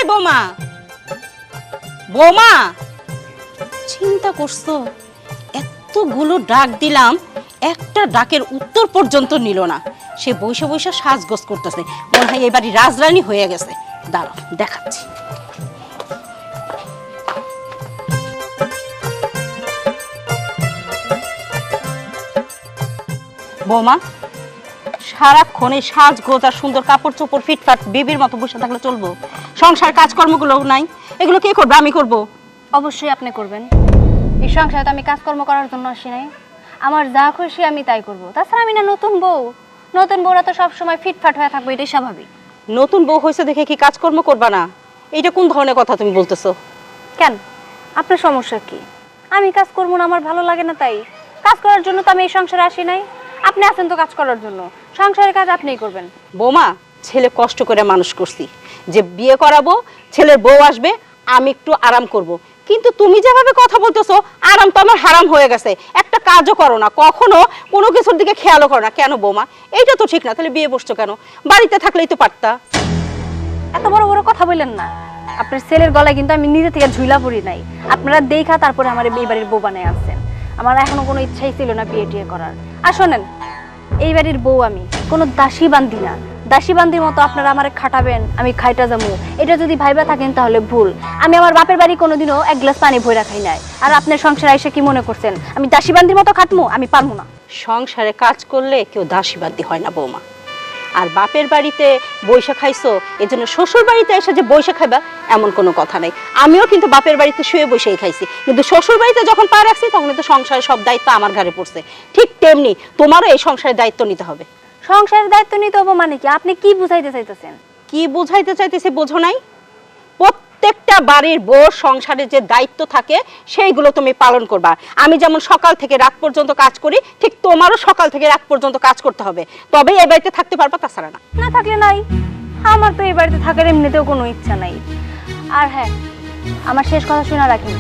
বৌমা, বৌমা, চিন্তা করছো এতগুলো ডাক দিলাম, একটা ডাকের উত্তর পর্যন্ত নিল না। সে বৈশা বৈশা সাজগোজ করতেছে, মনে হয় এবারই রাজরানী হয়ে গেছে। দাঁড়াও দেখাচ্ছি। বৌমা, সারাক্ষণ এই সাজগোজ আর সুন্দর কাপড় চোপড় ফিটফাট বিবির মতো বসে থাকলে চলবো? সংসার কাজকর্মগুলো নাই, এগুলো কে করবে? আমি করব। অবশ্যই আপনি করবেন। এই সংসারে তো আমি কাজকর্ম করার জন্য আসি নাই, আমার যা খুশি আমি তাই করব। তাছাড়া আমি না নতুন বউ, নতুন বউরা তো সবসময় ফিটফাট হয়ে থাকবে, এটাই স্বাভাবিক। নতুন বউ হয়েছে দেখে কি কাজকর্ম করবা না? এইটা কোন ধরনের কথা তুমি বলতেছো? কেন, আপনার সমস্যা কি? আমি কাজ করবো না, আমার ভালো লাগে না তাই? কাজ করার জন্য তো আমি এই সংসারে আসি নাই। আপনি আছেন তো কাজ করার জন্য, সংসারের কাজ আপনিই করবেন। বৌমা, ছেলে কষ্ট করে মানুষ করছি, যে বিয়ে করাবো, ছেলের বউ আসবে, আমি একটু আরাম করব। কিন্তু তুমি যেভাবে কথা বলতেছো, আরাম তো আমার হারাম হয়ে গেছে। একটা কাজও করো না, কখনো কোনো কিছুর দিকে খেয়ালও করো না। কেন বৌমা? এইটা তো ঠিক না। তাহলে বিয়ে বসছো কেন? বাড়িতে থাকলেই তো পারতা। এত বড় বড় কথা বললেন না। আপনার ছেলের গলায় কিন্তু আমি নিজে থেকে ঝুলা পড়ি নাই, আপনারা দেখা তারপরে আমার এই বাড়ির বউ বানায় আনছেন। আমার এখনো কোনো ইচ্ছাই ছিল না বিয়ে টিয়ে করার। আর শোনেন, এই বাড়ির বউ আমি কোনো দাসী বান্দি না। দাসী বান্দির মতো আপনারা আমারে খাটাবেন, আমি খাইটা যাবো, এটা যদি ভাইবা থাকেন তাহলে ভুল। আমি আমার বাপের বাড়ি কোনোদিনও এক গ্লাস পানি ভইরা খাই নাই। আর আপনার সংসারে এসে কি মনে করছেন আমি দাসী বান্দির মতো খাটমু? আমি পারবো না। সংসারে কাজ করলে কেউ দাসীবাদী হয় না বৌমা। আর বাপের বাড়িতে বৈশা খাইছো, এজন্য শ্বশুর বাড়িতে এসে যে বৈশা খাইবা এমন কোনো কথা নেই। আমিও কিন্তু বাপের বাড়িতে শুয়ে বসেই খাইছি, কিন্তু শ্বশুর বাড়িতে যখন পা রাখছি তখন তো সংসারের সব দায়িত্ব আমার ঘাড়ে পড়ছে। ঠিক তেমনি তোমারও এই সংসারের দায়িত্ব নিতে হবে। সংসারের দায়িত্ব নিতে হবে মানে কি? আপনি কি বুঝাইতে চাইতেছেন? কি বুঝাইতে চাইতেছি বোঝো নাই? প্রত্যেকটা বাড়ির বউর সংসারে যে দায়িত্ব থাকে সেইগুলো তুমি পালন করবা। আমি যেমন সকাল থেকে রাত পর্যন্ত কাজ করি, ঠিক তোমারও সকাল থেকে রাত পর্যন্ত কাজ করতে হবে, তবেই এই বাড়িতে থাকতে পারবা, তাছাড়া না। না থাকলে নাই। আমার তো এই বাড়িতে থাকার এমনিতেও কোনো ইচ্ছা নাই। আর হ্যাঁ, আমার শেষ কথা শুনে রাখি,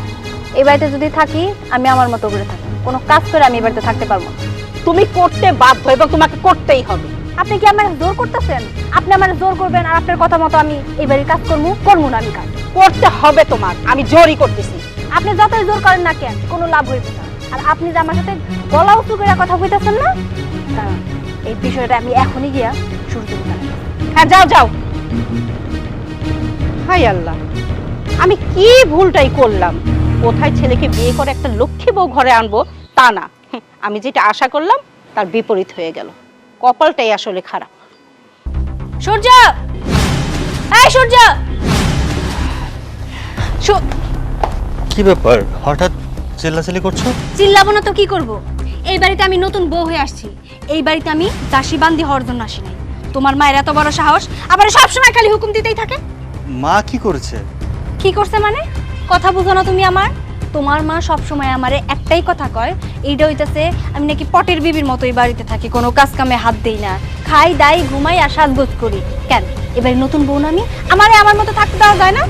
এই বাড়িতে যদি থাকি আমি আমার মতো করে থাকি, কোনো কাজ করে আমি এই বাড়িতে থাকতে পারবো না। তুমি করতে বাধ্য এবং তোমাকে করতেই হবে। আপনি কি আমার জোর করতেছেন? আপনি আমার জোর করবেন আর আপনার কথা মতো আমি এই বাড়ির কাজ করবো না? আমি কাজ করতে হবে তোমার, আমি জোরই করতেছি। আপনি যতই জোর করেন না কেন, কোনো লাভ হইবে না। আর আপনি যে আমার সাথে গলা উঁচু করে কথা কইতেছেন না, কারণ এই বিষয়টা আমি এখনই গিয়া শুরু করব। হ্যাঁ যাও যাও। হাই আল্লাহ, আমি কি ভুলটাই করলাম? কোথায় ছেলেকে বিয়ে করে একটা লক্ষ্মী বউ ঘরে আনবো তা না, আমি যেটা আশা করলাম তার বিপরীত হয়ে গেল। কপালটাই আসলে খারাপ। সূর্য, এই সূর্য! কি ব্যাপার, হঠাৎ চিল্লাচিল্লি করছো? চিল্লাবো না তো কি করব? এই বাড়িতে আমি নতুন বউ হয়ে আসছি। এই বাড়িতে আমি দাসী বান্দি হওয়ার জন্য আসি নাই। তোমার মায়ের এত বড় সাহস, আবার সবসময় খালি হুকুম দিতেই থাকে। মা কি করেছে? কি করছে মানে? কথা বুঝো না তুমি আমার? তোমার মা সবসময় আমারে একটাই কথা কয়, এইটা হইতাছে আমি নাকি পটের বিবির মতো এই বাড়িতে থাকি, কোনো কাজ কামে হাত দেই না, খাই দাই ঘুমাই আর সাজগোজ করি। কেন এবারে নতুন বউ না আমি? আমারে আমার মতো থাকতে দেওয়া যায় না?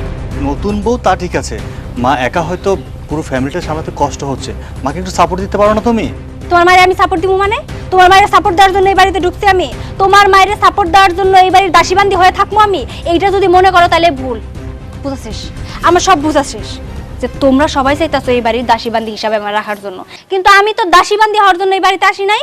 নতুন বউ তা ঠিক আছে, মা একা হয়তো পুরো ফ্যামিলিটা সামলাতে কষ্ট হচ্ছে, মাকে একটু সাপোর্ট দিতে পারো না তুমি? তোমার মায়ের আমি সাপোর্ট দিব মানে? তোমার মায়ের সাপোর্ট দেওয়ার জন্য এই বাড়িতে ঢুকছি আমি? তোমার মায়ের সাপোর্ট দেওয়ার জন্য এই বাড়ির দাসীবান্দি হয়ে থাকবো আমি? এইটা যদি মনে করো তাহলে ভুল। বুঝা শেষ, আমার সব বুঝা শেষ যে তোমরা সবাই চাইতেছো এই বাড়ির দাসীবান্দি হিসাবে আমার রাখার জন্য, কিন্তু আমি তো দাসীবান্দি হওয়ার জন্য এই বাড়িতে আসি নাই।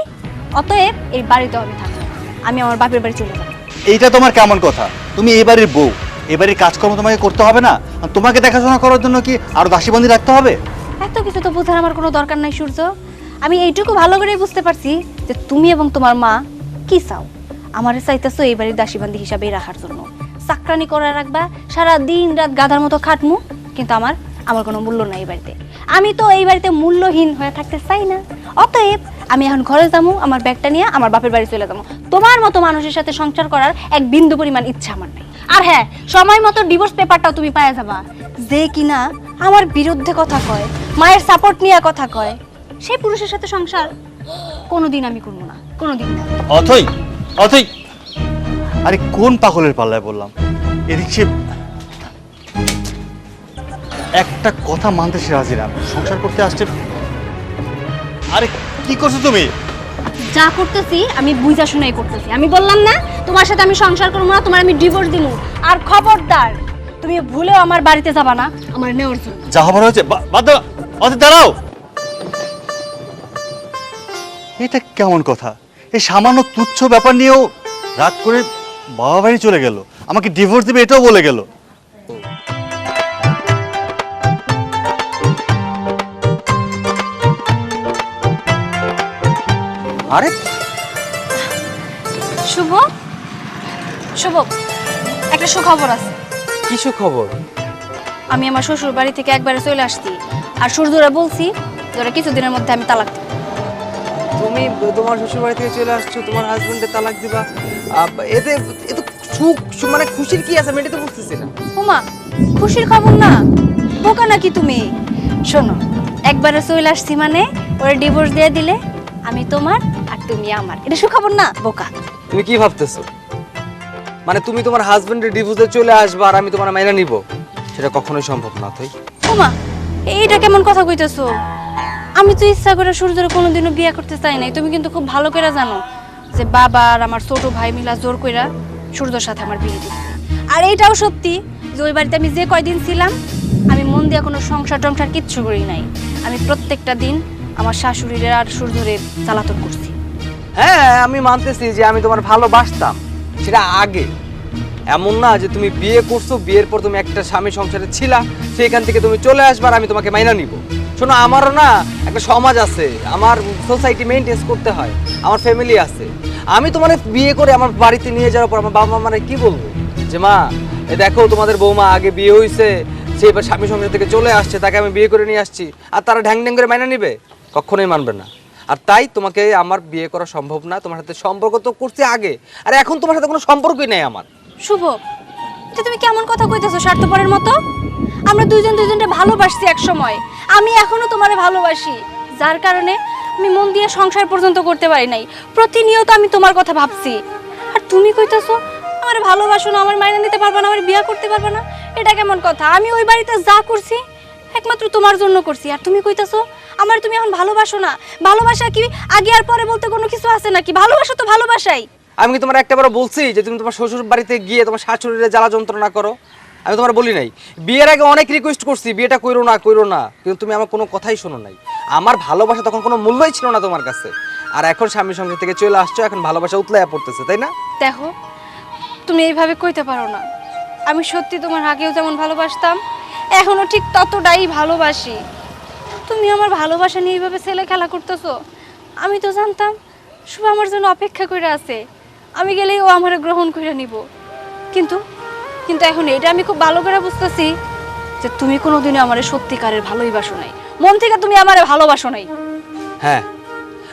অতএব এই বাড়িতে আমি থাকবো, আমি আমার বাপের বাড়ি চলে যাবো। এইটা তোমার কেমন কথা? তুমি এই বাড়ির বউ, এই বাড়ির কাজকর্ম তোমাকে করতে হবে না? আর তোমাকে দেখাশোনা করার জন্য কি আরো দাসীবন্দি রাখতে হবে? এত কিছু তো বোঝার আমার কোনো দরকার নাই সূর্য। আমি এইটুকু ভালো করে বুঝতে পারছি যে তুমি এবং তোমার মা কি চাও। আমারে চাইতেছো এই বাড়ির দাসীবান্দি হিসাবেই রাখার জন্য, চাকরানি করে রাখবা, সারা দিন রাত গাধার মতো খাটমু, কিন্তু আমার কোনো মূল্য নাই এই বাড়িতে। আমি তো এই বাড়িতে মূল্যহীন হয়ে থাকতে চাই না। অতএব আমি এখন ঘরে যাবো, আমার ব্যাগটা নিয়ে আমার বাপের বাড়ি চলে যাবো। তোমার মতো মানুষের সাথে সংসার করার এক বিন্দু পরিমাণ ইচ্ছা আমার নাই। আর হ্যাঁ, সময় মতো ডিভোর্স পেপারটাও তুমি পাওয়া যাবা। যে কিনা আমার বিরুদ্ধে কথা কয়, মায়ের সাপোর্ট নিয়ে কথা কয়, সেই পুরুষের সাথে সংসার কোনোদিন আমি করবো না, কোনোদিন না। অথই, অথই, আরে কোন পাগলের পাল্লায় বললাম? এদিক সে একটা কথা মানতে সে রাজি না, সংসার করতে আসছে। আরে কি করছো তুমি? যা করতেছি আমি বুঝা শুনাই করতেছি। আমি বললাম না তোমার সাথে আমি সংসার করবো না, তোমার আমি ডিভোর্স দিব। আর খবরদার তুমি ভুলেও আমার বাড়িতে যাবা না আমার নেওয়ার জন্য। যা হবার হয়েছে, বাদ দাও, অতীত দাঁড়াও। এটা কেমন কথা? এই সামান্য তুচ্ছ ব্যাপার নিয়েও রাগ করে বাবা বাড়ি চলে গেল, আমাকে ডিভোর্স দিবে এটাও বলে গেল। আরে শুভ, শুভ, একটা সুখবর আছে। কি সুখবর? আমি আমার শ্বশুর বাড়ি থেকে একবারে চলে আসছি, আর সূর্যরা বলছি যে কিছুদিনের মধ্যে আমি তালাক দেব। তুমি তোমার শ্বশুর বাড়ি থেকে চলে আসছো, তোমার হাজবেন্ডের তালাক দিবা? এতে এত মানে খুশির কি আছে? আমি এটা তো বুঝতেছি না। ওমা, খুশির খবর না, বোকা নাকি তুমি? শোনো, একবারে চলে আসছি মানে ওরা ডিভোর্স দিয়ে দিলে আমি তোমার আর তুমি আমার, এটা সুখবর না বোকা? তুমি কি ভাবতেছো? মানে তুমি তোমার হাজবেন্ডের ডিভোর্সে চলে আসবা আর আমি তোমার মাইনা নিব? সেটা কখনোই সম্ভব না। তাই ওমা, এইটা কেমন কথা কইতেছো? আমি তো ইচ্ছা করে সূর্যের কোনোদিনও বিয়ে করতে চাই নাই। তুমি কিন্তু খুব ভালো করে জানো যে বাবা আর আমার ছোট ভাই মিলা জোর কইরা সূর্যর সাথে আমার বিয়ে দিচ্ছে। আর এইটাও সত্যি যে ওই বাড়িতে আমি যে কয়দিন ছিলাম আমি মন দিয়ে কোনো সংসার টংসার কিচ্ছু করি নাই। আমি প্রত্যেকটা দিন আমার শাশুড়ির আর সূর্যের জ্বালাতন করছি। হ্যাঁ, আমি মানতেছি যে আমি তোমার ভালোবাসতাম, সেটা আগে। এমন না যে তুমি বিয়ে করছো, বিয়ের পর তুমি একটা স্বামী সংসারে ছিলা, সেখান থেকে তুমি চলে আসবার আমি তোমাকে মাইনা নিব। শোনো, আমারও না একটা সমাজ আছে, আমার সোসাইটি মেইনটেন করতে হয়, আমার ফ্যামিলি আছে। আমি তোমার বিয়ে করে আমার বাড়িতে নিয়ে যাওয়ার পর আমার বাবা মা মানে কি বলবো যে মা এই দেখো তোমাদের বৌমা আগে বিয়ে হয়েছে, সে এবার স্বামী সংসার থেকে চলে আসছে, তাকে আমি বিয়ে করে নিয়ে আসছি, আর তারা ঢ্যাং ঢ্যাং করে মাইনা নিবে? কখনোই মানবে না। আর তাই তোমাকে আমার বিয়ে করা সম্ভব না। তোমার সাথে সম্পর্ক তো করছি আগে, আর এখন তোমার সাথে কোনো সম্পর্কই নেই আমার। শুভ, এটা তুমি কেমন কথা কইতেছো স্বার্থপরের মতো? আমরা দুইজন দুইজনকে ভালোবাসছি এক সময়, আমি এখনো তোমারে ভালোবাসি, যার কারণে আমি মন দিয়ে সংসার পর্যন্ত করতে পারি নাই। প্রতিনিয়ত আমি তোমার কথা ভাবছি, আর তুমি কইতেছো আমার ভালোবাসো না, আমার মাইনা নিতে পারবা না, আমার বিয়ে করতে পারবা না। এটা কেমন কথা? আমি ওই বাড়িতে যা করছি একমাত্র তোমার জন্য করছি, আর তুমি কইতেছো আমার তুমি এখন ভালোবাসো না। ভালোবাসা কি আগে আর পরে বলতে কোনো কিছু আছে নাকি? ভালোবাসা তো ভালোবাসাই। আমি কি তোমার একটাবারও বলছি যে তুমি তোমার শ্বশুর বাড়িতে গিয়ে তোমার শাশুড়ির জ্বালা যন্ত্রণা করো? আমি তোমার বলি নাই? বিয়ের আগে অনেক রিকোয়েস্ট করছি বিয়েটা কইরো না, কইরো না, কিন্তু তুমি আমার কোনো কথাই শোনো নাই। আমার ভালোবাসা তখন কোনো মূল্যই ছিল না তোমার কাছে, আর এখন স্বামীর সঙ্গে থেকে চলে আসছো, এখন ভালোবাসা উতলাইয়া পড়তেছে, তাই না? দেখো, তুমি এইভাবে কইতে পারো না। আমি সত্যি তোমার আগেও যেমন ভালোবাসতাম এখনো ঠিক ততটাই ভালোবাসি। তুমি আমার ভালোবাসা নিয়ে এইভাবে ছেলে খেলা করতেছো। আমি তো জানতাম শুভ আমার জন্য অপেক্ষা করে আছে, আমি গেলেই ও আমারে গ্রহণ করে নিব। কিন্তু কিন্তু এখন এটা আমি খুব ভালো করে বুঝতেছি যে তুমি কোনোদিনও আমারে সত্যিকারের ভালোবাসো নাই, মন থেকে তুমি আমারে ভালোবাসো নাই। হ্যাঁ,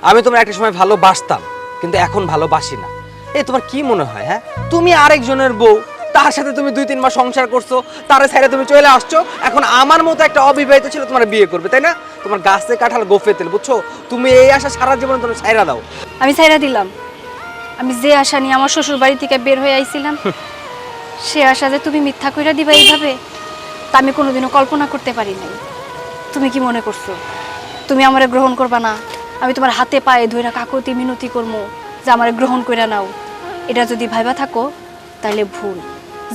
আমি তোমার একটা সময় ভালোবাসতাম, কিন্তু এখন ভালোবাসি না। এই তোমার কি মনে হয়? হ্যাঁ, তুমি আরেকজনের বউ, তার সাথে তুমি 2-3 মাস সংসার করছো, তার সাইডে তুমি চলে আসছো, এখন আমার মতো একটা অবিবাহিত ছিল তোমার বিয়ে করবে, তাই না? তোমার গাছে কাঁঠাল গোফে তেল, বুঝছো? তুমি এই আশা সারা জীবন তুমি ছাইরা দাও। আমি ছাইরা দিলাম। আমি যে আশা নিয়ে আমার শ্বশুর বাড়ি থেকে বের হয়ে আইছিলাম সে আশা যে তুমি মিথ্যা কইরা দিবা এইভাবে, তা আমি কোনোদিনও কল্পনা করতে পারি নাই। তুমি কি মনে করছো তুমি আমারে গ্রহণ করবা না? আমি তোমার হাতে পায়ে ধইরা কাকুতি মিনতি করবো যে আমারে গ্রহণ কইরা নাও। এটা যদি ভাইবা থাকো তাহলে ভুল।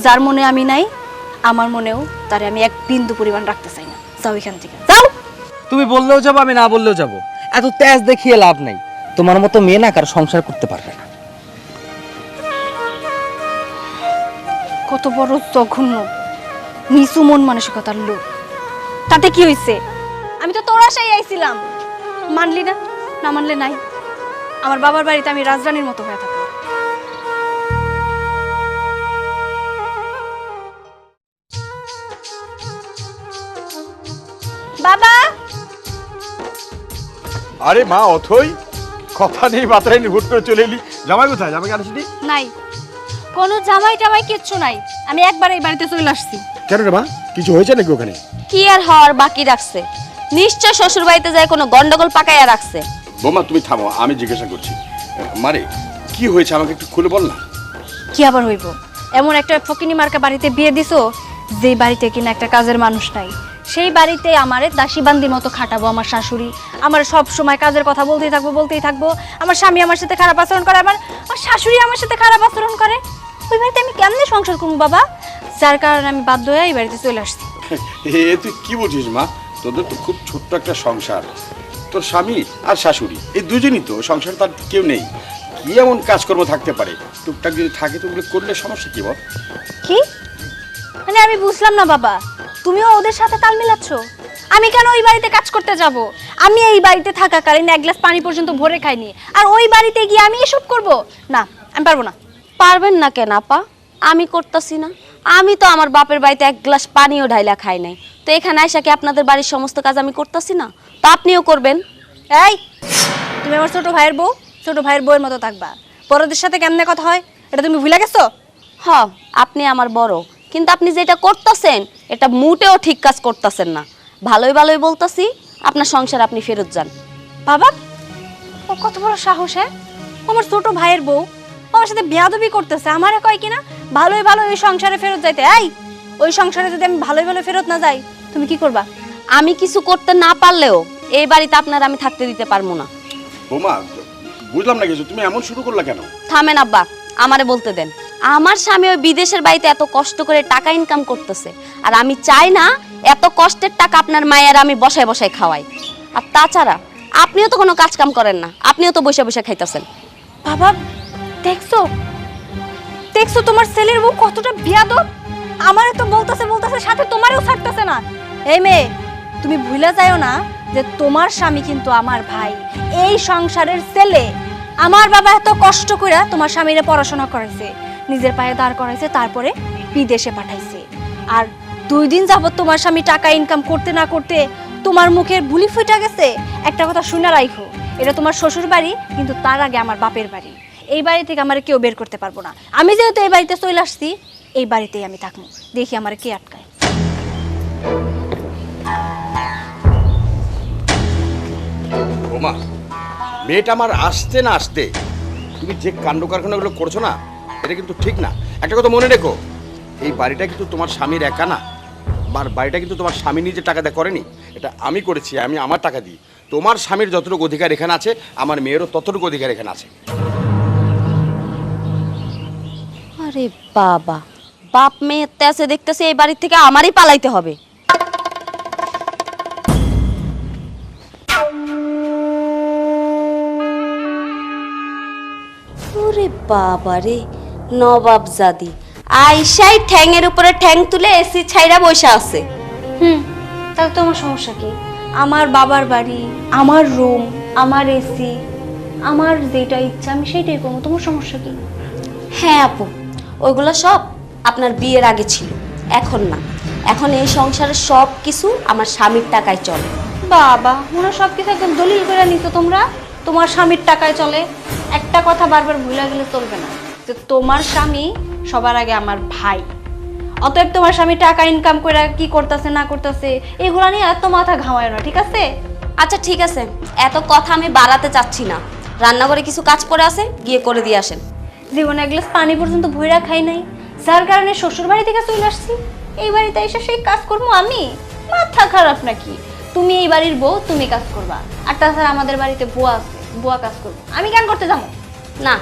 যার মনে আমি নাই, আমার মনেও তারে আমি এক বিন্দু পরিমাণ রাখতে চাই না। যাও এখান থেকে, যাও। তুমি বললেও যাবো, আমি না বললেও যাবো। এত তেজ দেখিয়ে লাভ নাই। তোমার মতো মেয়ে না কারো সংসার করতে পারবে না। কত বড় জঘন্য নিচু মন মানসিকতার লোক। তাতে কি হইছে? আমি তো তোর আশায় আইছিলাম, মানলি না, না মানলে নাই। আমার বাবার বাড়িতে আমি রাজরানীর মতো হয়ে থাকবো। বাবা, আরে মা, অথই কথা নেই বাতারাই হুট করে চলে এলি। জামাই কোথায়? জামাই আনিসনি? নাই কোনো জামাই টামাই কিচ্ছু নাই। আমি একবার এই বাড়িতে চলে আসছি। কেন রে মা, কিছু হয়েছে নাকি ওখানে? কি আর হওয়ার বাকি রাখছে? নিশ্চয় শ্বশুর বাড়িতে যায় কোনো গন্ডগোল পাকাইয়া রাখছে। বোমা তুমি থামো, আমি জিজ্ঞাসা করছি। মারে কি হয়েছে আমাকে একটু খুলে বল না। কি আবার হইব? এমন একটা ফকিনি মার্কা বাড়িতে বিয়ে দিছো যে বাড়িতে কিনা একটা কাজের মানুষ নাই। সেই বাড়িতে আমারে দাসীবান্দির মতো খাটাবো আমার শাশুড়ি। আমার সব সময় কাজের কথা বলতেই থাকবো। আমার স্বামী আমার সাথে খারাপ আচরণ করে, আমার শাশুড়ি আমার সাথে খারাপ আচরণ করে। ওই বাড়িতে আমি কেমনে সংসার করবো বাবা? যার কারণে আমি বাধ্য হয়ে এই বাড়িতে চলে আসছি। এ তুই কি বলছিস মা? তোদের তো খুব ছোট্ট একটা সংসার, তোর স্বামী আর শাশুড়ি এই দুজনই তো, সংসার তার কেউ নেই। কি এমন কাজকর্ম থাকতে পারে, টুকটাক যদি থাকে তো ওগুলো করলে সমস্যা কি বল? কি মানে আমি বুঝলাম না বাবা, তুমিও ওদের সাথে তাল মিলাচ্ছ? আমি কেন ওই বাড়িতে কাজ করতে যাব? আমি এই বাড়িতে থাকাকালীন এক গ্লাস পানি পর্যন্ত ভরে খাইনি, আর ওই বাড়িতে গিয়ে আমি এসব করব? না, আমি পারবো না। পারবেন না কেন আপা? আমি করতেছি না? আমি তো আমার বাপের বাড়িতে এক গ্লাস পানিও ঢাইলা খাই নাই, তো এখানে আইসা কি আপনাদের বাড়ির সমস্ত কাজ আমি করতেছি না? তো আপনিও করবেন। এই, তুমি আমার ছোট ভাইয়ের বউ, ছোট ভাইয়ের বউয়ের মতো থাকবা। বড়দের সাথে কেমনে কথা হয় এটা তুমি ভুলে গেছো? হ, আপনি আমার বড়, কিন্তু আপনি যেটা করতেছেন এটা মোটেও ঠিক কাজ করতেছেন না। ভালোই ভালোই বলতাছি, আপনার সংসার আপনি ফেরত যান। বাবা, ও কত বড় সাহস! হ্যাঁ, ও আমার ছোট ভাইয়ের বউ, ও আমার সাথে বেয়াদবি করতেছে। আমারে কয় কিনা ভালোই ভালো ওই সংসারে ফেরত যাইতে। এই, ওই সংসারে যদি আমি ভালোই ভালো ফেরত না যাই, তুমি কি করবা? আমি কিছু করতে না পারলেও এই বাড়িতে আপনার আমি থাকতে দিতে পারবো না। বৌমা, বুঝলাম না কিছু, তুমি এমন শুরু করলা কেন? থামেন আব্বা, আমারে বলতে দেন। আমার স্বামী ওই বিদেশের বাড়িতে এত কষ্ট করে টাকা ইনকাম করতেছে, আর আমি চাই না এত কষ্টের টাকা আপনার মায়ের আমি বসায় বসায় খাওয়াই। আর তাছাড়া আপনিও তো কোনো কাজ কাম করেন না, আপনিও তো বসে বসে খাইতেছেন। বাবা, দেখছো দেখছো তোমার ছেলের বউ কতটা বেয়াদব? আমারে তো বলতেছে বলতেছে, সাথে তোমারও ছাড়তেছে না। এই মেয়ে, তুমি ভুলে যাও না যে তোমার স্বামী কিন্তু আমার ভাই, এই সংসারের ছেলে। আমার বাবা এত কষ্ট করে তোমার স্বামীরে পড়াশোনা করাইছে, নিজের পায়ে দাঁড় করাইছে, তারপরে বিদেশে পাঠাইছে। আর 2 দিন যাবত তোমার স্বামী টাকা ইনকাম করতে না করতে তোমার মুখের বুলি ফুইটা গেছে। একটা কথা শুনে রাখো, এটা তোমার শ্বশুর বাড়ি, কিন্তু তার আগে আমার বাপের বাড়ি। এই বাড়ি থেকে আমার কেউ বের করতে পারবো না। আমি যেহেতু এই বাড়িতে চলে আসছি, এই বাড়িতেই আমি থাকবো। দেখি আমার কে আটকায়। বৌমা, মেয়েটা আমার আসতে না আসতে তুমি যে কাণ্ড কারখানাগুলো করছো না, এটা কিন্তু ঠিক না। একটা কথা মনে রেখো, এই বাড়িটা কিন্তু তোমার স্বামীর একা না, বাড়িটা কিন্তু তোমার স্বামী নিজে টাকা দিয়ে করেনি, এটা আমি করেছি, আমি আমার টাকা দিই। তোমার স্বামীর যতটুকু অধিকার এখানে আছে, আমার মেয়েরও ততটুকু অধিকার এখানে আছে। আরে বাবা, বাপ মেয়ে আছে দেখতেছে এই বাড়ি থেকে আমারই পালাইতে হবে। ওরে বাবা রে, নবাব জাদি আইসাই ঠ্যাংয়ের উপরে ঠ্যাং তুলে এসি ছাইরা বসে আছে। তাহলে তোমার সমস্যা কি? আমার বাবার বাড়ি, আমার রুম, আমার এসি, আমার যেটা ইচ্ছা আমি সেটাই করবো। তোমার সমস্যা কি? হ্যাঁ আপু, ওইগুলো সব আপনার বিয়ের আগে ছিল, এখন না। এখন এই সংসারের সব কিছু আমার স্বামীর টাকায় চলে। বাবা, মনে সব কিছু একদম দলিল করে নিতো তোমরা, তোমার স্বামীর টাকায় চলে। একটা কথা বারবার ভুলে গেলে চলবে না, যে তোমার স্বামী সবার আগে আমার ভাই। অতএব তোমার স্বামী টাকা ইনকাম করে কি করতেছে না করতেছে এগুলো নিয়ে এত মাথা ঘামায় না, ঠিক আছে? আচ্ছা ঠিক আছে, এত কথা আমি বাড়াতে চাচ্ছি না। রান্নাঘরে কিছু কাজ পড়ে আছে, গিয়ে করে দিয়ে আসেন। জীবনে এক গ্লাস পানি পর্যন্ত ভইরা খাই নাই, যার কারণে শ্বশুর বাড়ি থেকে চলে আসছি। এই বাড়িতে এসে সেই কাজ করবো আমি? মাথা খারাপ নাকি? তুমি এই বাড়ির বউ, তুমি কাজ করবা। আর তাছাড়া আমাদের বাড়িতে বুয়া আছে, বুয়া কাজ করবো। আমি কেন করতে যাবো? না,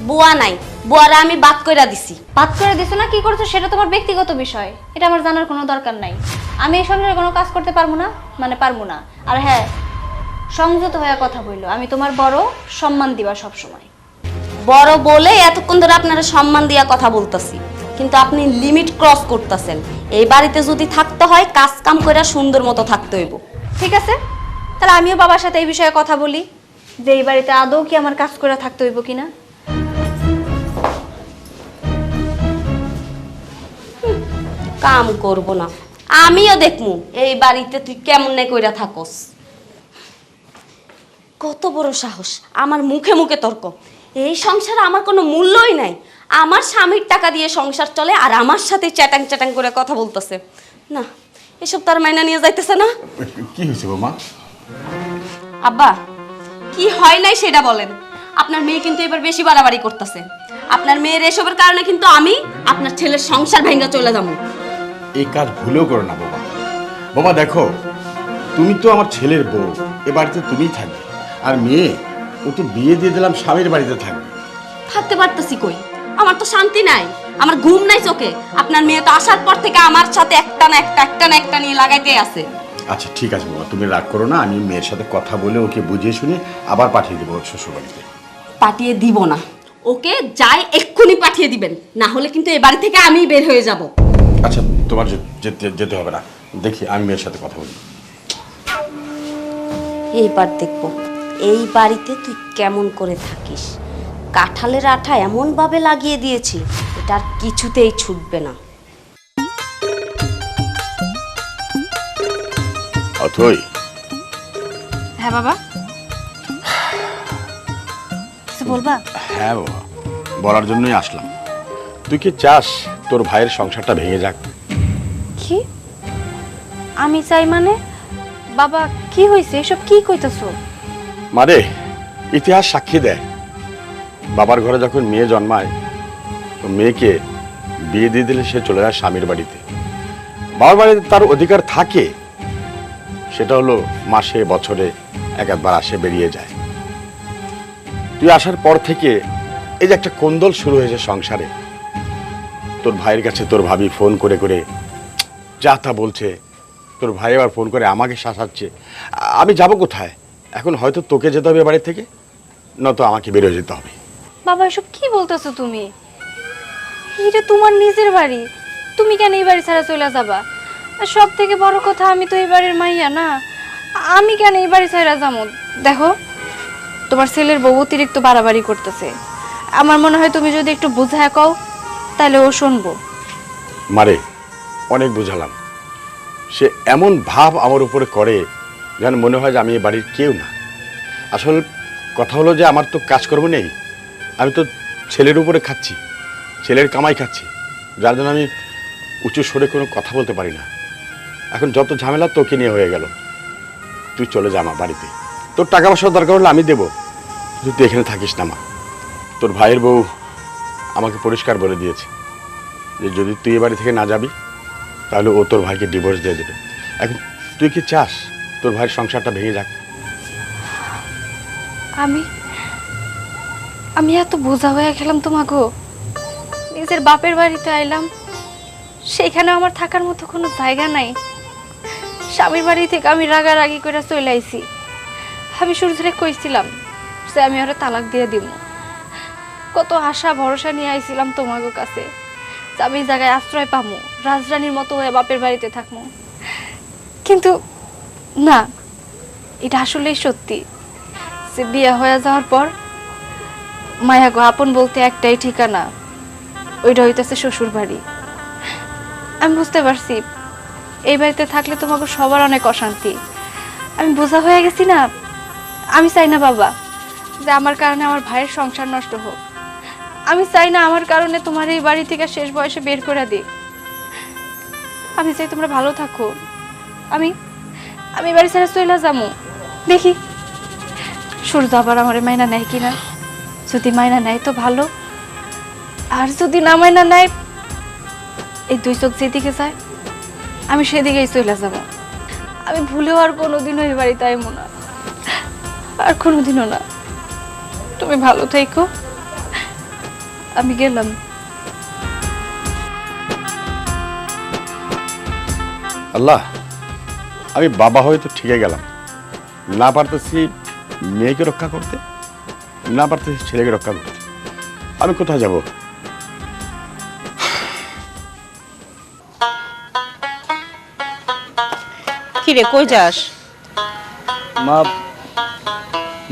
বুয়া নাই, বুয়ারা আমি বাদ কইরা দিছি। বাদ করে দিছো না কি করছো সেটা তোমার ব্যক্তিগত বিষয়, এটা আমার জানার কোনো দরকার নাই। আমি এই সংসারে কোনো কাজ করতে পারবো না, মানে পারবো না। আর হ্যাঁ, সংযত হয়ে কথা বললো, আমি তোমার বড়, সম্মান দিবা সব সময়। বড় বলে এতক্ষণ ধরে আপনারা সম্মান দিয়া কথা বলতাছি, কিন্তু আপনি লিমিট ক্রস করতেছেন। এই বাড়িতে যদি থাকতে হয়, কাজ কাম কইরা সুন্দর মতো থাকতে হইব। ঠিক আছে, তাহলে আমিও বাবার সাথে এই বিষয়ে কথা বলি, যে এই বাড়িতে আদৌ কি আমার কাজ করে থাকতে হইব কিনা। কাম করব না, আমিও দেখমু এই বাড়িতে তুই কেমনে কইরা থাকস। কত বড় সাহস, আমার মুখে মুখে তর্ক। এই সংসারে আমার কোনো মূল্যই নাই। আমার স্বামীর টাকা দিয়ে সংসার চলে, আর আমার সাথে চ্যাটাং চ্যাটাং করে কথা বলতেছে। না, এসব তার মাইনা নিয়ে যাইতেছে না। কি হয়েছে বৌমা? আব্বা, কি হয় নাই সেটা বলেন। আপনার মেয়ে কিন্তু এবার বেশি বাড়াবাড়ি করতেছে। আপনার মেয়ের এসবের কারণে কিন্তু আমি আপনার ছেলের সংসার ভেঙে চলে যাবো। এই কাজ ভুলেও করো না বৌমা। বৌমা দেখো, তুমি তো আমার ছেলের বউ, এ বাড়িতে তুমিই থাকবে। আর মেয়ে, ওকে বিয়ে দিয়ে দিলাম স্বামীর বাড়িতে থাকবে। থাকতে পারতেছি কই, আমার তো শান্তি নাই। আমার ঘুম নাই চোখে। আপনার মেয়ে তো আসার পর থেকে আমার সাথে একটা না একটা নিয়ে লাগাইতেই আছে। আচ্ছা ঠিক আছে বাবা, তুমি রাগ করো না, আমি মেয়ের সাথে কথা বলে ওকে বুঝিয়ে শুনে আবার পাঠিয়ে দেবো ওর শ্বশুরবাড়িতে। পাঠিয়ে দিব না, ওকে যাই এক্ষুনি পাঠিয়ে দিবেন, না হলে কিন্তু এ বাড়ি থেকে আমি বের হয়ে যাব। আচ্ছা তোমার যেতে হবে না, দেখি আমি মেয়ের সাথে কথা বলি। এইবার দেখবো এই বাড়িতে তুই কেমন করে থাকিস। কাঁঠালের আঠা এমন ভাবে লাগিয়ে দিয়েছি, এটা আর কিছুতেই ছুটবে না। অথই, হ্যাঁ বাবা, কিছু বলবা? হ্যাঁ বাবা, বলার জন্যই আসলাম। তুই কি চাস তোর ভাইয়ের সংসারটা ভেঙে যাক? কি আমি চাই মানে? বাবা কি হয়েছে, এসব কি কইতাছো? মারে, ইতিহাস সাক্ষী দেয় বাবার ঘরে যখন মেয়ে জন্মায় তো মেয়েকে বিয়ে দিয়ে দিলে সে চলে যায় স্বামীর বাড়িতে। বাবার বাড়িতে তার অধিকার থাকে, সেটা হলো মাসে বছরে এক একবার আসে বেরিয়ে যায়। তুই আসার পর থেকে এই যে একটা কোন্দল শুরু হয়েছে সংসারে। তোর ভাইয়ের কাছে তোর ভাবি ফোন করে করে যা তা বলছে, তোর ভাই আবার ফোন করে আমাকে শাসাচ্ছে। আমি যাব কোথায় এখন? হয়তো তোকে যেতে হবে বাড়ি থেকে, নয়তো আমাকে বেরোয় যেতে হবে। বাবা এসব কি বলতেছো তুমি? এটা তোমার নিজের বাড়ি, তুমি কেন এই বাড়ি ছাড়া চলে যাবা? আর সব থেকে বড় কথা, আমি তো এই বাড়ির মাইয়া না, আমি কেন এই বাড়ি ছাড়া যাবো? দেখো, তোমার ছেলের বউ অতিরিক্ত বাড়াবাড়ি করতেছে। আমার মনে হয় তুমি যদি একটু বুঝায় কও তাহলে ও শুনবো। মারে, অনেক বুঝালাম, সে এমন ভাব আমার উপরে করে যেন মনে হয় যে আমি এই বাড়ির কেউ না। আসল কথা হলো যে আমার তো কাজকর্ম নেই, আমি তো ছেলের উপরে খাচ্ছি, ছেলের কামাই খাচ্ছি, যার জন্য আমি উঁচু স্বরে কোনো কথা বলতে পারি না। এখন যত ঝামেলা তোকে নিয়ে হয়ে গেল। তুই চলে যা আমার বাড়িতে, তোর টাকা পয়সার দরকার হলে আমি দেবো, কিন্তু তুই এখানে থাকিস না। মা, তোর ভাইয়ের বউ আমাকে পরিষ্কার বলে দিয়েছে যে যদি তুই এ বাড়ি থেকে না যাবি তাহলে ও তোর ভাইকে ডিভোর্স দিয়ে দেবে। এখন তুই কি চাস তোর ভাইয়ের সংসারটা ভেঙে যাক? আমি এত বোঝা হয়ে গেলাম তোমাকে। নিজের বাপের বাড়িতে আইলাম, সেখানে আমার থাকার মতো কোনো জায়গা নাই। স্বামীর বাড়ি থেকে আমি রাগারাগি করে চলে আইছি। আমি সূর্যরে কইছিলাম যে আমি ওরা তালাক দিয়ে দিব। কত আশা ভরসা নিয়ে আইছিলাম তোমাকে কাছে যে আমি এই জায়গায় আশ্রয় পাবো, রাজরানীর মতো হয়ে বাপের বাড়িতে থাকবো। কিন্তু না, এটা আসলেই সত্যি যে বিয়ে হয়ে যাওয়ার পর মায়াগো আপন বলতে একটাই ঠিকানা, ওইটা হইতেছে শ্বশুর বাড়ি। আমি বুঝতে পারছি এই বাড়িতে থাকলে তোমাকে সবার অনেক অশান্তি। আমি বোঝা হয়ে গেছি না। আমি চাই না বাবা যে আমার কারণে আমার ভাইয়ের সংসার নষ্ট হোক। আমি চাই না আমার কারণে তোমার এই বাড়ি থেকে শেষ বয়সে বের করে দিই। আমি চাই তোমরা ভালো থাকো। আমি আমি বাড়ি ছেড়ে চলে যাবো। দেখি সূর্য আবার আমার মাইনা নেয় কিনা। যদি মাইনা নেয় তো ভালো, আর যদি না মাইনা নেয়, এই দুই চোখ যেদিকে যায় আমি সেদিকেই চলে যাব। আমি ভুলেও আর কোনোদিনও এই বাড়িতে আইমো না, আর কোনোদিনও না। তুমি ভালো থেকো, আমি গেলাম। আল্লাহ, আমি বাবা হয়তো ঠিকই গেলাম, না পারতেছি মেয়েকে রক্ষা করতে, না পারতেছি ছেলেকে রক্ষা করতে। আমি কোথায় যাব? কি রে, কই যাস? মা,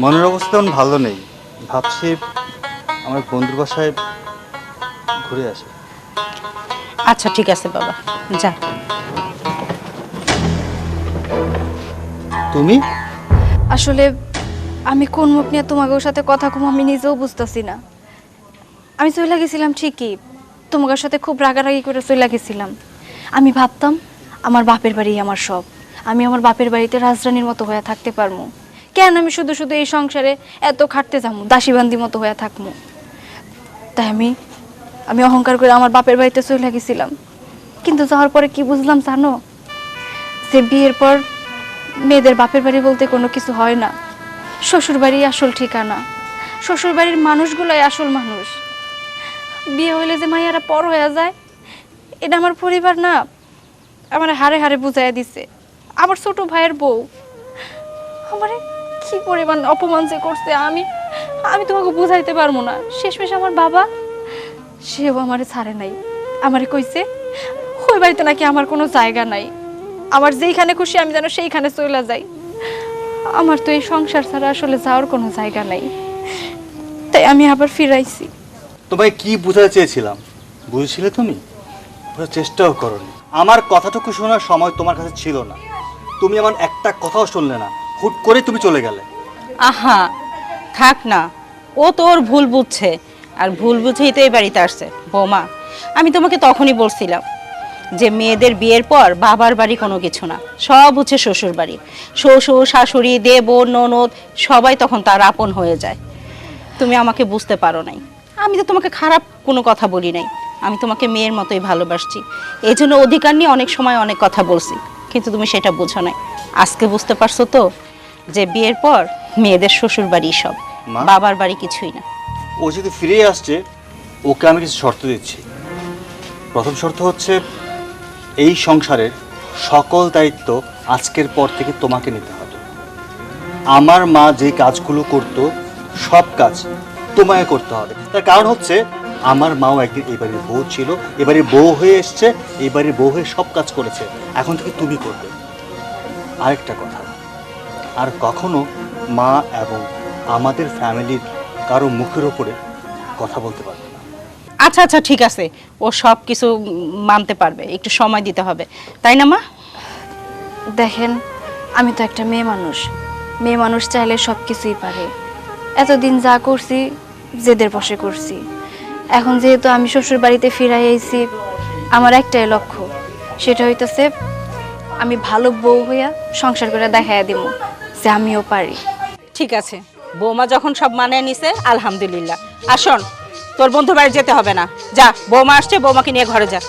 মনের অবস্থা তেমন ভালো নেই, ভাবছি আমার বন্ধুর বাসায় ঘুরে আসি। আচ্ছা ঠিক আছে বাবা, যা। তুমি? আসলে আমি কোন মুখ নিয়ে তোমাদের সাথে কথা কম আমি নিজেও বুঝতেছি না। আমি চলে গেছিলাম ঠিকই, তোমাদের সাথে খুব রাগারাগি করে চলে গেছিলাম। আমি ভাবতাম আমার বাপের বাড়ি আমার সব, আমি আমার বাপের বাড়িতে রাজরানীর মতো হয়ে থাকতে পারবো। কেন আমি শুধু শুধু এই সংসারে এত খাটতে যাবো, দাসীবান্দি মতো হয়ে থাকবো? তাই আমি অহংকার করে আমার বাপের বাড়িতে চলে গেছিলাম। কিন্তু যাওয়ার পরে কি বুঝলাম জানো? যে বিয়ের পর মেয়েদের বাপের বাড়ি বলতে কোনো কিছু হয় না। শ্বশুর বাড়ি আসল ঠিকানা, শ্বশুর বাড়ির মানুষগুলোই আসল মানুষ। বিয়ে হইলে যে মাইয়ারা পর হয়ে যায়, এটা আমার পরিবার না আমার হারে হারে বুঝাইয়া দিছে। আমার ছোট ভাইয়ের বউ আমারে কি পরিমাণ অপমান যে করছে, আমি তোমাকে বুঝাইতে পারবো না। শেষমেশ আমার বাবা, সেও আমারে ছাড়ে নাই, আমারে কইছে ওই বাড়িতে নাকি আমার কোনো জায়গা নাই, আমার যেইখানে খুশি আমি যেন সেইখানে চলে যাই। আমার তো এই সংসার ছাড়া আসলে যাওয়ার কোনো জায়গা নাই, তাই আমি আবার ফিরাইছি। তোমায় কি বোঝাতে চেয়েছিলাম বুঝেছিলে তুমি? বোঝার চেষ্টাও করোনি। আমার কথাটুকু শোনার সময় তোমার কাছে ছিল না। তুমি আমার একটা কথাও শুনলে না, হুট করে তুমি চলে গেলে। আহা থাক না, ও তো ওর ভুল বুঝছে, আর ভুল বুঝেই তো এই বাড়িতে আসছে। বৌমা, আমি তোমাকে তখনই বলছিলাম যে মেয়েদের বিয়ের পর বাবার বাড়ি কোনো কিছু না, সব হচ্ছে শ্বশুর বাড়ি। শ্বশুর শাশুড়ি দেবর ননদ সবাই তখন তার আপন হয়ে যায়। তুমি আমাকে বুঝতে পারো নাই। আমি তো তোমাকে খারাপ কোনো কথা বলি নাই, আমি তোমাকে মেয়ের মতোই ভালোবাসছি। এই জন্য অধিকার নিয়ে অনেক সময় অনেক কথা বলছি, কিন্তু তুমি সেটা বোঝো নাই। আজকে বুঝতে পারছো তো যে বিয়ের পর মেয়েদের শ্বশুর বাড়ি সব, মা? বাবার বাড়ি কিছুই না। ও যদি ফিরে আসছে, ওকে আমি কিছু শর্ত দিচ্ছি। প্রথম শর্ত হচ্ছে এই সংসারের সকল দায়িত্ব আজকের পর থেকে তোমাকে নিতে হবে। আমার মা যে কাজগুলো করত সব কাজ তোমায় করতে হবে। তার কারণ হচ্ছে আমার মাও একদিন এই বাড়ির বউ ছিল, এবারে বউ হয়ে এসছে, এই বাড়ির বউ হয়ে সব কাজ করেছে, এখন থেকে তুমি করবে। আরেকটা কথা, আর কখনো মা এবং আমাদের ফ্যামিলির কারো মুখের ওপরে কথা বলতে পারবে না। আচ্ছা আচ্ছা ঠিক আছে, ও সব কিছু মানতে পারবে, একটু সময় দিতে হবে, তাই না মা? দেখেন, আমি তো একটা মেয়ে মানুষ, মেয়ে মানুষ চাইলে সব কিছুই পারে। এতদিন যা করছি জেদের বসে করছি, এখন যেহেতু আমি শ্বশুর বাড়িতে ফিরাই আইছি, আমার একটাই লক্ষ্য, সেটা হইতেছে আমি ভালো বউ হইয়া সংসার করে দেখাইয়া দিব যে আমিও পারি। ঠিক আছে, বৌমা যখন সব মানিয়ে নিছে আলহামদুলিল্লাহ। আর শোন, তোর বন্ধু বাড়ি যেতে হবে না, যা, বৌমা আসছে, বৌমাকে নিয়ে ঘরে যা।